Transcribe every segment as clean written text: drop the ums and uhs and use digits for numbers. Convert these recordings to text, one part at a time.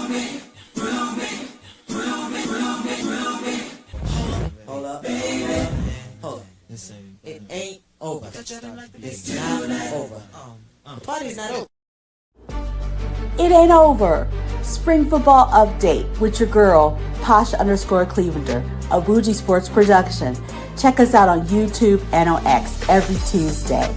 Hold up. Hold up. It ain't over. It's not over. The party's not over. It ain't over. Spring football update with your girl, Posh_Clevelander, a Bougie Sports production. Check us out on YouTube and on X every Tuesday.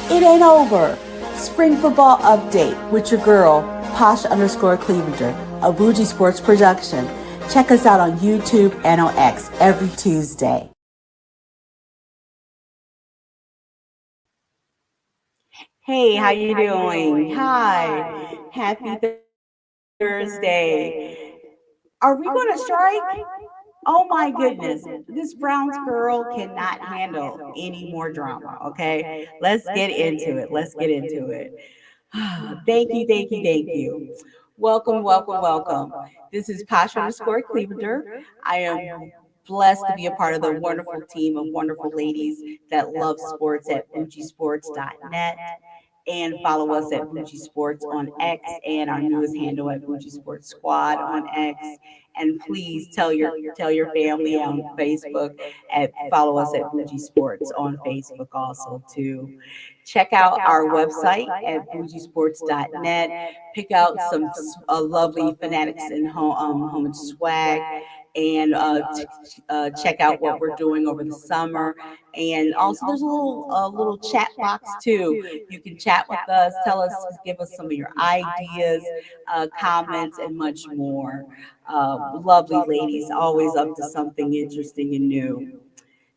It ain't over. Spring football update with your girl, Posh_Clevelander, a Bougie Sports production. Check us out on YouTube and on X every Tuesday. Hey, how you doing? Hi. Happy Thursday. Are we going to strike? Oh my goodness. This Browns girl cannot handle any more drama. Okay. Let's get into it. Let's get into it. Thank you, thank you, thank you. Welcome, welcome, welcome. This is Posh_Clevelander. I am blessed to be a part of the wonderful team of wonderful ladies that love sports at bougiesports.net. And follow us at Bougie Sports on X and our newest handle at Bougie Sports Squad on X. And please tell your family on Facebook and follow us at Bougie Sports on Facebook also too. Check out our website at bougiesports.net. Pick out some lovely fanatics and home and swag, and check out what we're doing over the summer. And also, there's a little chat box too. You can chat with us, tell us, give us some of your ideas, comments, and much more. Lovely ladies, always up to something interesting and new.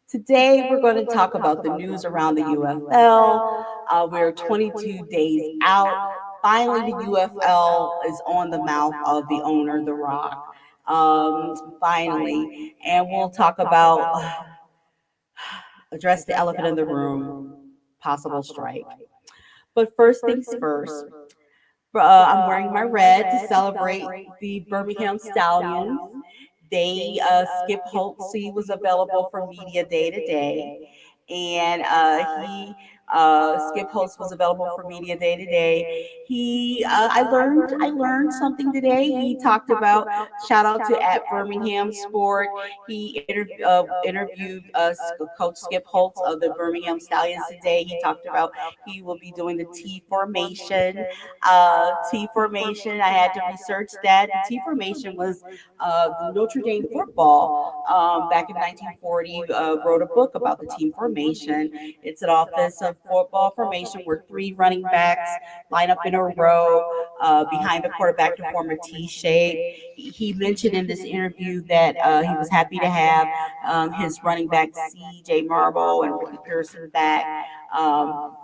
Today, we're going to talk about the news around the UFL. We're 22 days out. Finally, the UFL is on the mouth of the owner, The Rock. Finally, and we'll talk about address the elephant in the room, possible strike. But first things first, I'm wearing my red to celebrate the Birmingham Stallions. Skip Holtz was available for media day to day, and Skip Holtz was available for media day to day. I learned something today. He talked about, shout out to at Birmingham Sport. He interviewed Coach Skip Holtz of the Birmingham Stallions today. He talked about he will be doing the T formation. T formation. I had to research that. The T formation was Notre Dame football back in 1940 wrote a book about the team formation. It's an offensive football formation where three running backs line up in a row behind the quarterback to form a T shape. He mentioned in this interview that he was happy to have his running back C.J. Marble and Ricky Pearson back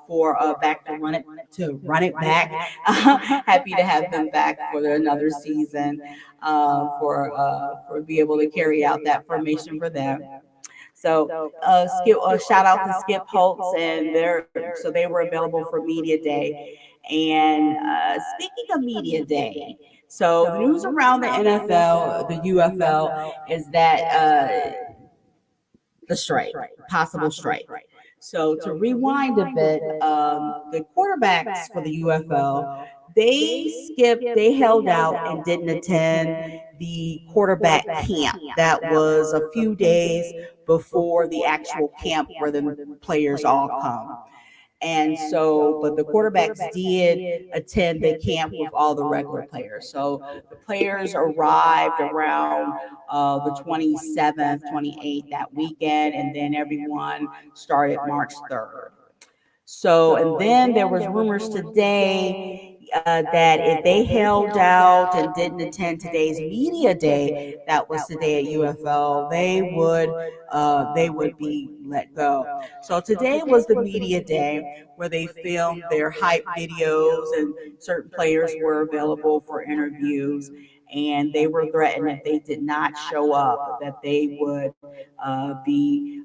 for back to run it back. Happy to have them back for another season for be able to carry out that formation for them. So shout out to Skip Holtz, and they were available for media day. And speaking of media day, so the news around the NFL, the UFL, is that the strike, possible strike. So to rewind a bit, the quarterbacks for the UFL, they held out and didn't attend the quarterback camp. That was a few days before the actual camp where the players all come. And so, but the quarterbacks did attend the camp with all the regular players. So the players arrived around the 27th, 28th that weekend, and then everyone started March 3rd. So, and then there was rumors today that if they held out and didn't attend today's media day, that was today at UFL, they would be let go. So today was the media day where they filmed their hype videos and certain players were available for interviews. And they were threatened if they did not show up, that they would be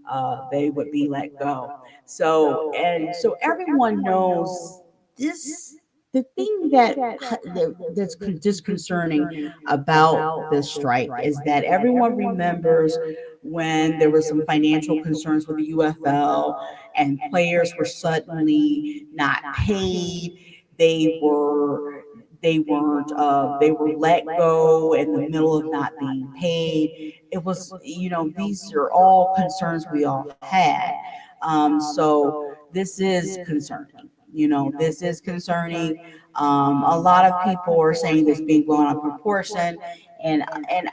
let go. So everyone knows this. The thing that's disconcerting about this strike is that everyone remembers when there was some financial concerns with the UFL and players were suddenly not paid. They were they were let go in the middle of not being paid. It was, these are all concerns we all had. So this is concerning. This is concerning. A lot of people are saying this being blown out of proportion, and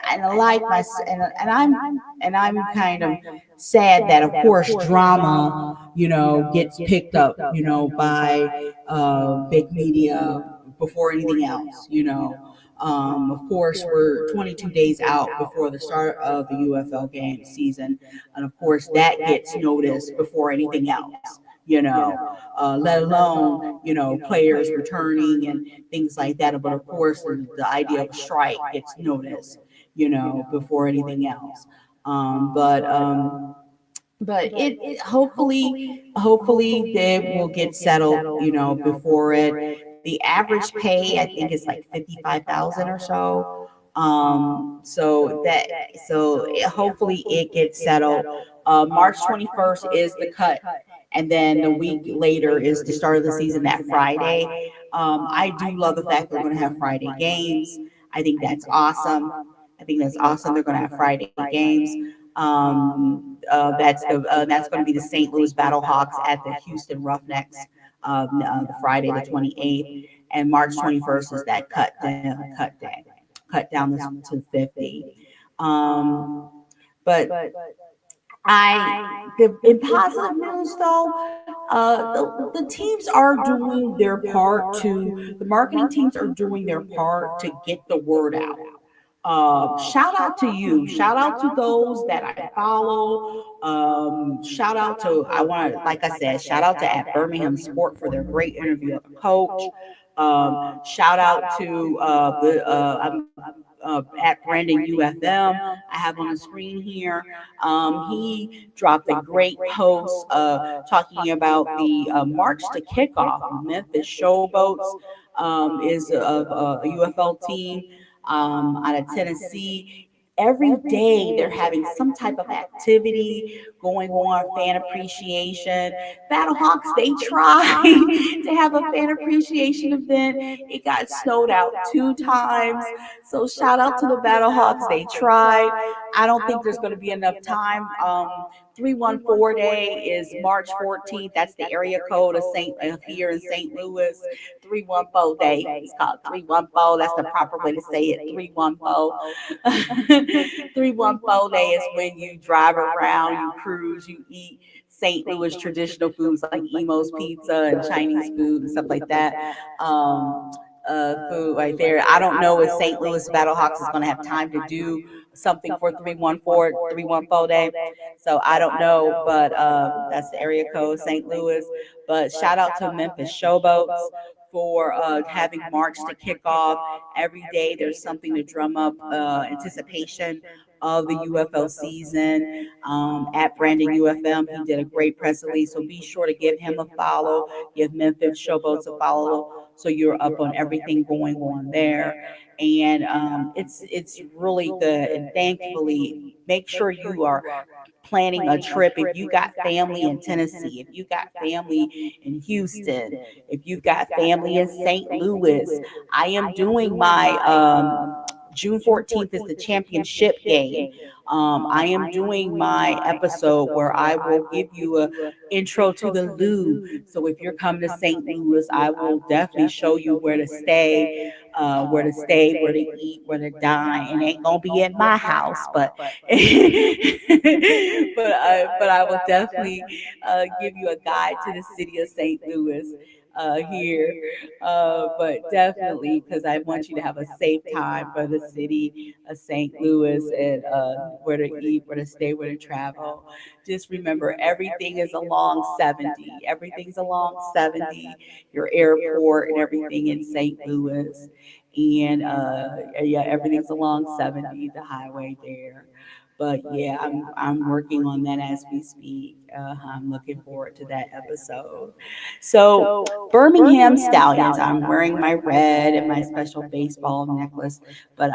I like my and I'm kind of sad that of course drama gets picked up by big media before anything else. Of course, we're 22 days out before the start of the UFL game season, and of course that gets noticed before anything else. Let alone players returning and things like that. But of course, the idea of a strike gets noticed, before anything else. Um, but um, but hopefully they will get settled before it. The average pay I think is like 55,000 or so. Hopefully it gets settled. March 21st is the cut, and then the week later is the start of the season that Friday. I do love the fact that we're going to have Friday games. I think that's awesome. They're going to have Friday games. That's going to be the St. Louis Battlehawks at the Houston Roughnecks, the Friday the 28th, and March 21st is that cut day, cut down to 50. Um, but in positive news though, the teams are doing their part the marketing teams are doing their part to get the word out. Shout out to you. Shout out to those that I follow. Shout out to, like I said, shout out to at Birmingham Sport for their great interview of the coach. Shout out to at Brandon UFM. I have on the screen here. He dropped a great post talking about the March to Kickoff. Memphis Showboats is a UFL team out of Tennessee. Every day they're having some type of activity going on, fan appreciation. Battlehawks, they tried to have a fan appreciation event. It got snowed out 2 times. So shout out to the Battlehawks. They tried. I don't think there's going to be enough time. 314 Day is March 14th. That's the area code of here in St. Louis. 314 Day. It's called 314. That's the proper way to say it. 314. 314 Day is when you drive around, you cruise, you eat St. Louis traditional foods like Emo's Pizza and Chinese food and stuff like that. Food right there. I don't know if St. Louis Battlehawks is going to have time to do something for 314 Day. So I don't know, but that's the area code, St. Louis. But shout out to Memphis Showboats for having March to kick off. Every day there's something to drum up anticipation of the UFL season. At Brandon UFM, he did a great press release, so be sure to give him a follow. Give Memphis Showboats a follow, so you're up on everything going on there. And it's really good. And thankfully, make sure you are planning a trip. If you got family in Tennessee, if you got family in Houston, if you've got family in St. Louis, I am doing my June 14th is the championship game I am doing my episode where I will give you a intro to the Lou. So if you're coming to St. Louis, I will definitely show you where to eat, where to dine. It ain't gonna be at my house, but but I will definitely give you a guide to the city of St. Louis here. But definitely, because I want you to have a safe time for the city of St. Louis and where to eat, where to stay, where to travel. Just remember, everything is along 70. Everything's along 70, your airport and everything in St. Louis. And yeah, everything's along 70, the highway there. But yeah, I'm working on that as we speak. I'm looking forward to that episode. So Birmingham Stallions. I'm wearing my red and my special baseball necklace, but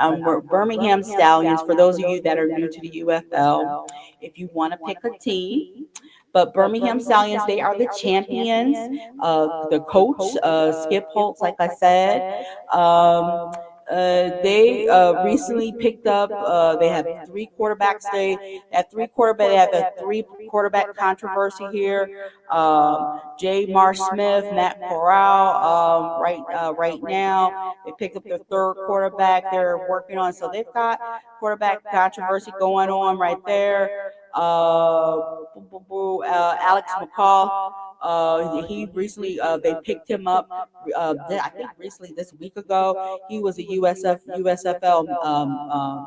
Birmingham Stallions. For those of you that are new to the UFL, if you want to pick a team, but Birmingham Stallions, they are the champions. The coach, Skip Holtz, like I said, um, they recently picked up. They have three quarterbacks. They have a three quarterback controversy here. J. Marsh Smith, Matt Corral. Right now, they picked up their third quarterback. They're working on, so they've got quarterback controversy going on right there. Alex McCall. He recently they picked him up. I think recently this week ago. He was a USFL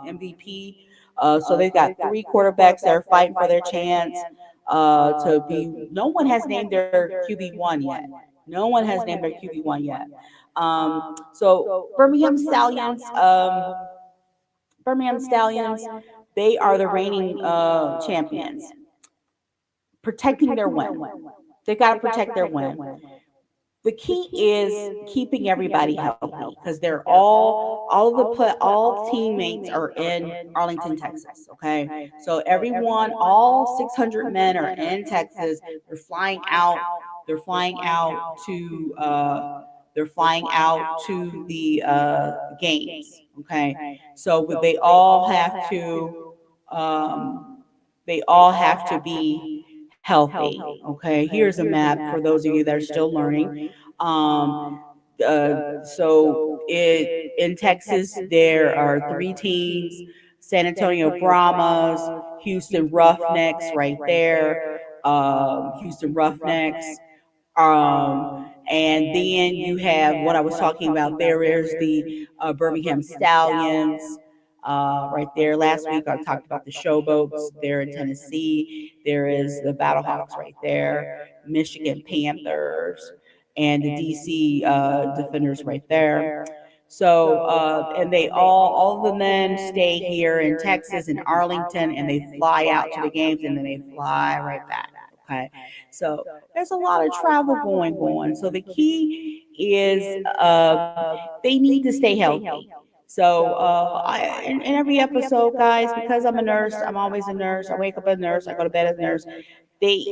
MVP. So they've got three quarterbacks that are fighting for their chance to be. No one has named their QB1 yet. No one has named their QB1 yet. So Birmingham Stallions, they are the reigning champions, protecting their win. They got to protect their win. The key is keeping everybody healthy because all teammates are in Arlington, Texas. Okay, so everyone, all 600 men are in Texas. They're flying out. They're flying out to. They're flying out to the games. Okay, so Um, they all have to be healthy. Okay, here's a map for those of you that are still learning. Um, in Texas, there are three teams: San Antonio Brahmas, Houston Roughnecks, right there. Houston Roughnecks. And then you have what I was talking about. There is the Birmingham Stallions. Right there. Last week I talked about the Showboats there in Tennessee. There is the Battlehawks right there, Michigan Panthers, and the DC Defenders right there. So, and all the men stay here in Texas and Arlington, and they fly out to the games, and then they fly right back. Okay, so there's a lot of travel going on. So the key is they need to stay healthy. So in every episode, guys, because I'm a nurse, I'm always a nurse. I wake up as a nurse, I go to bed as a nurse. They,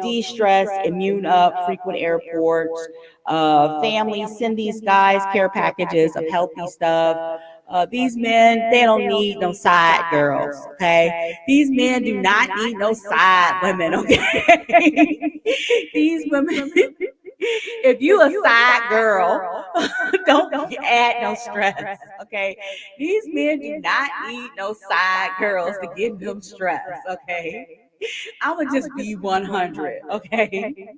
de-stress, immune up, frequent airports. Families send these guys care packages of healthy stuff. These men, they don't need no side girls, okay? These men do not need no side women, okay? These women, if you a side girl, don't add no stress, okay? These men do not need no side girls to give them stress, okay? I would just be 100, okay?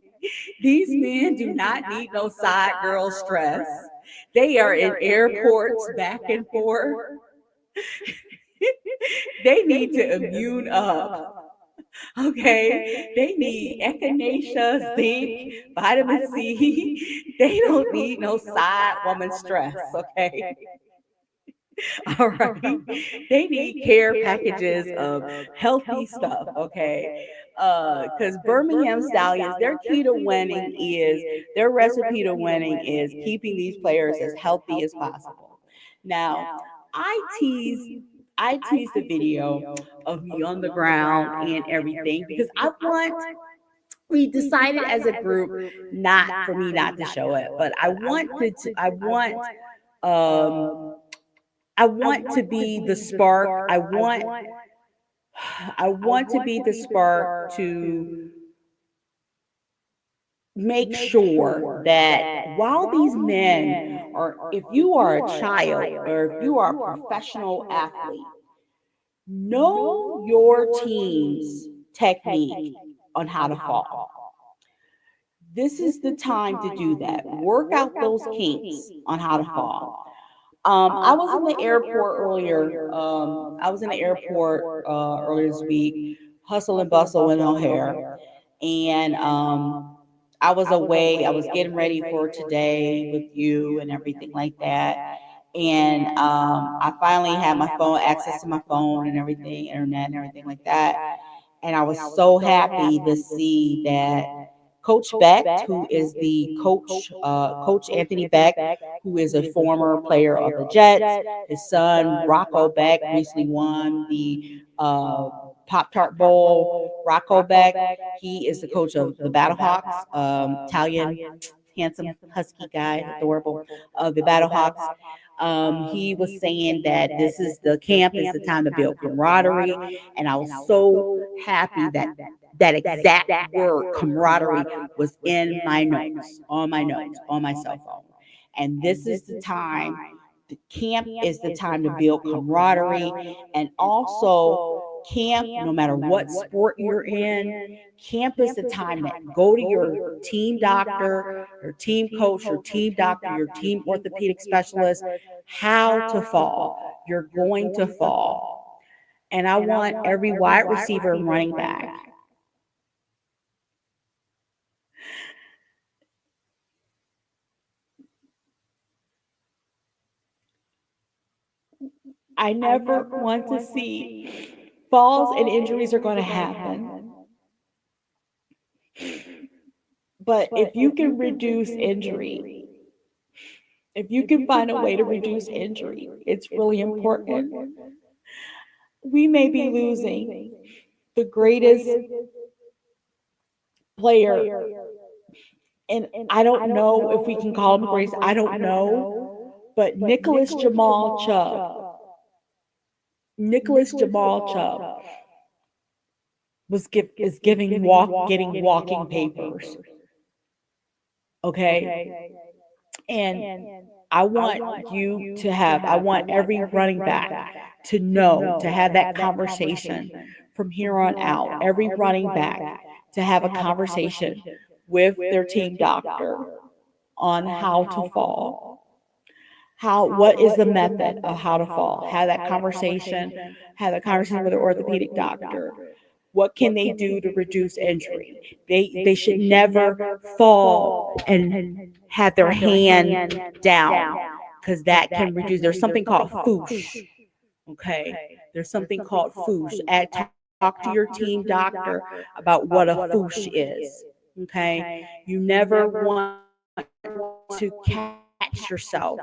These men do not need no side girl stress. They are in airports back and forth. They need to immune up. Okay, they need echinacea, zinc, vitamin C. They don't need no side woman stress. Okay, all right. They need care packages of healthy stuff. Okay, because Birmingham Stallions, their recipe to winning is keeping these players as healthy as possible. Now, I tease I teased the video of me on the ground and everything because we decided as a group not for me not to show it, but um I want to be the spark. I want to be the spark to make sure that while these men are, if you are a child or if you are a professional athlete, know your team's technique on how to fall. This is the time to do that. Work out those kinks on how to fall. I was in the airport earlier. I was in the airport earlier this week, hustle and bustle in O'Hare, and I was away. I was getting ready for today with you and everything like that. And I finally had my phone, access to my phone and everything, internet and everything like that. And I was so happy to see that Coach Beck, who is the coach, Coach Anthony Beck, who is a former player of the Jets, his son Rocco Beck recently won the Pop Tart Bowl. Rocco Beck, he is the coach of the Battlehawks, Italian, handsome, husky guy, adorable, of the Battlehawks. He was saying that this is the camp is the time to build camaraderie, and I was so happy that that exact word camaraderie was in my notes on my cell phone. And this is the time. The camp is the time to build camaraderie, and also camp, no matter what sport you're in, camp is the time that go to your team doctor, your team coach, your team doctor, your team orthopedic specialist, how to fall. You're going to fall. And I want every wide receiver and running back. I never want to see falls and injuries are going to happen. But if you can reduce injury, if you can find a way to reduce injury, it's really important. We may be losing the greatest player, and I don't know if we can call him the greatest. I don't know, but Nicholas Jamal Chubb is getting walking papers. Okay, and I want every running back to know, to have that conversation from here on out. Every running back to have a conversation with their team doctor on how to fall. What is the method of how to fall? Have that conversation with the orthopedic doctor. What can they do to reduce injury? They should never fall and have their hand down, because that can reduce. There's something called foosh. Okay, there's something called foosh. Talk to your team doctor about what a foosh is. Okay, you never want to catch yourself.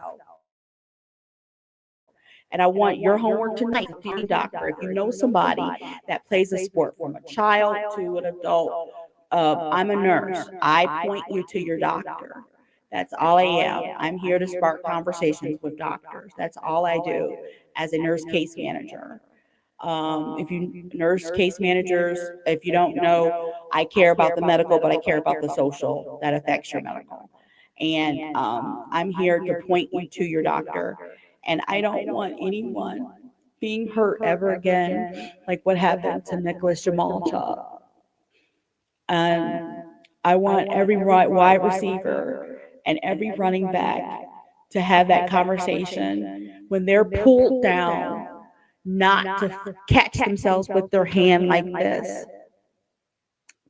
And I want your homework tonight to your team doctor. If you know somebody that plays a sport from a child to an adult, I'm a nurse. I point you to your doctor. That's all I am. I'm here to spark conversations with doctors. That's all I do as a nurse case manager. If you nurse case managers, if you don't know, I care about the medical, but I care about the social that affects your medical. And I'm here to point you to your doctor. And I don't want anyone being hurt ever again, like what happened to Nicholas Jamal Chubb. And I want every wide receiver and every running back to have that conversation when they're pulled down, not to catch themselves with their hand like this,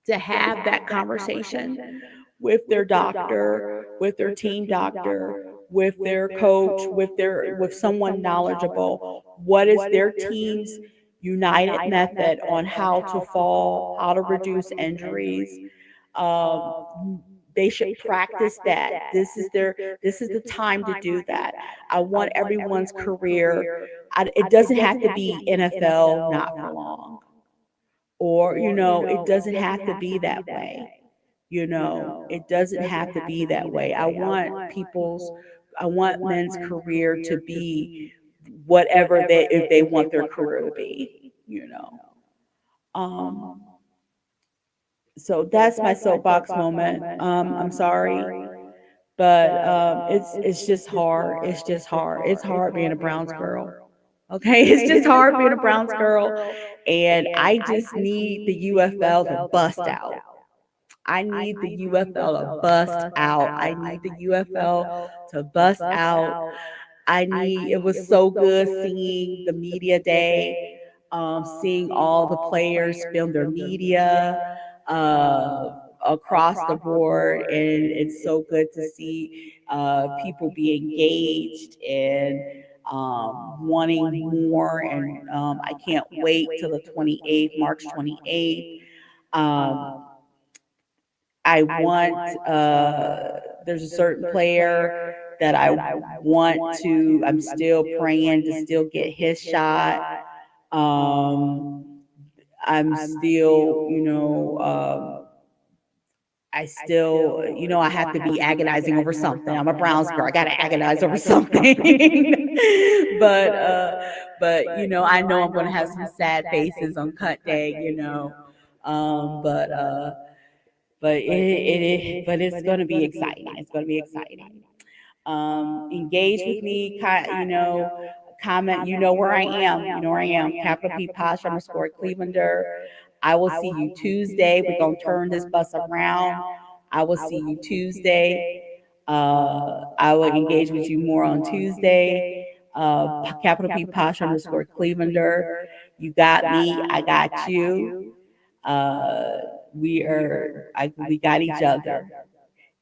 to have that conversation with their doctor, with their team doctor, with their coach, with someone knowledgeable. What is their team's united method on how to fall, how to reduce injuries? They should practice that. This is the time to do that. I want everyone's career. It doesn't have to be NFL, not for long, or it doesn't have to be that way. It doesn't have to be that way. I want men's career to be whatever they if they want their career to be. Um, so that's my soapbox moment. I'm sorry, but it's just hard. It's just hard. It's hard being a Browns girl. Okay, it's just hard being a Browns girl, and I just need the UFL to bust out. I need the UFL to bust out. I need the UFL to bust out. I need, it was so good seeing the media day, seeing all the players film their media uh, across the board. And it's so good to see people be engaged and wanting more. And I can't wait till the 28th, March 28th. Um, I want, there's a certain player that I want to, I'm still praying to still get his shot. Um, I'm still, I still, I have to be agonizing over something. I'm a Browns girl. I got to agonize over something. but, I know I'm going to have some sad faces on cut day, but, but it's going to be exciting. It's going to be exciting. Engage with me, comment. You know where I am. You know where I am. Capital P Posh underscore Clevelander. I will see you Tuesday. We're going to turn this bus around. I will see you Tuesday. I will engage with you more on Tuesday. Capital P Posh underscore Clevelander. You got me. I got you. Uh, we got each other.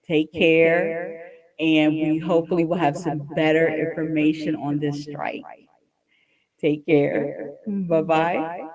Take care, and we hopefully will have some better information on this strike. Take care. Bye bye.